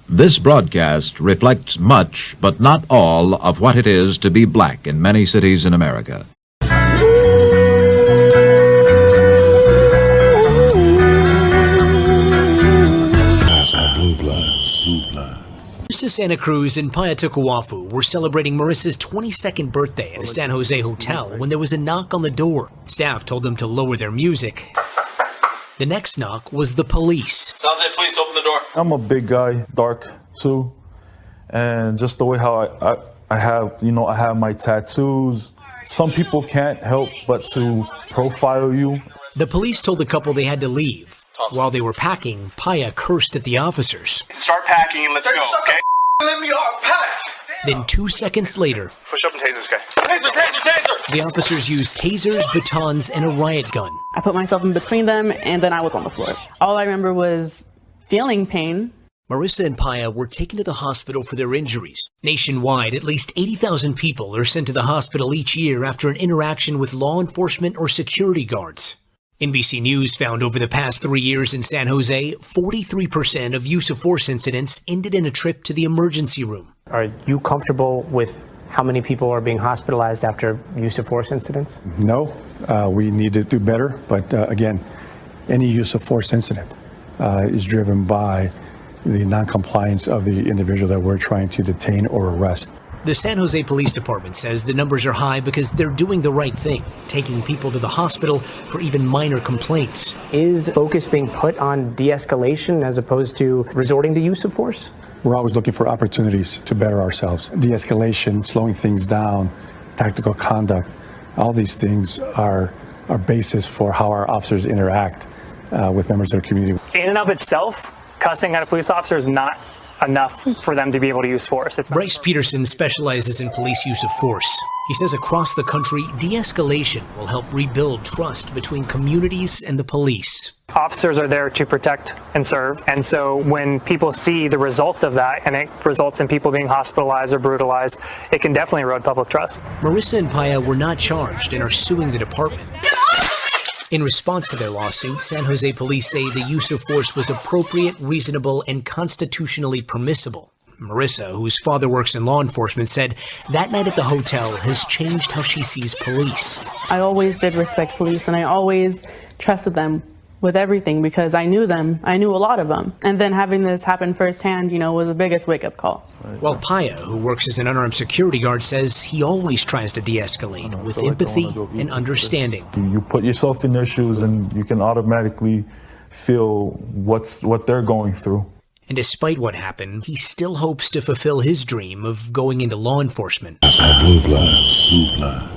This broadcast reflects much, but not all, of what it is to be black in many cities in America. Marissa Santa Cruz and Paya Tukuafu were celebrating Marissa's 22nd birthday at a San Jose hotel when there was a knock on the door. Staff told them to lower their music. The next knock was the police. Sounds like police, open the door. I'm a big guy, dark too, and just the way how I have my tattoos. Some people can't help but to profile you. The police told the couple they had to leave. While they were packing, Paya cursed at the officers. Start packing and let's go, okay? Let me pack. Then 2 seconds later, Push up and tase this guy. Taser, taser, taser! the officers used tasers, batons, and a riot gun. I put myself in between them, and then I was on the floor. All I remember was feeling pain. Marissa and Paya were taken to the hospital for their injuries. Nationwide, at least 80,000 people are sent to the hospital each year after an interaction with law enforcement or security guards. NBC News found over the past 3 years in San Jose, 43% of use of force incidents ended in a trip to the emergency room. Are you comfortable with how many people are being hospitalized after use of force incidents? No, we need to do better. But again, any use of force incident is driven by the noncompliance of the individual that we're trying to detain or arrest. The San Jose Police Department says the numbers are high because they're doing the right thing, taking people to the hospital for even minor complaints. Is focus being put on de-escalation as opposed to resorting to use of force? We're always looking for opportunities to better ourselves. De-escalation, slowing things down, tactical conduct, all these things are basis for how our officers interact with members of the community. In and of itself, cussing at a police officer is not enough for them to be able to use force. Bryce Peterson specializes in police use of force. He says across the country, de-escalation will help rebuild trust between communities and the police. Officers are there to protect and serve, and so when people see the result of that and it results in people being hospitalized or brutalized, it can definitely erode public trust. Marissa and Paya were not charged and are suing the department. In response to their lawsuit, San Jose police say the use of force was appropriate, reasonable, and constitutionally permissible. Marissa, whose father works in law enforcement, said that night at the hotel has changed how she sees police. I always did respect police, and I always trusted them with everything because I knew them. I knew a lot of them. And then having this happen firsthand, was the biggest wake-up call. While Paya, who works as an unarmed security guard, says he always tries to de-escalate with empathy and understanding. You put yourself in their shoes and you can automatically feel what they're going through. And despite what happened, he still hopes to fulfill his dream of going into law enforcement. Eyezonbluebloodz.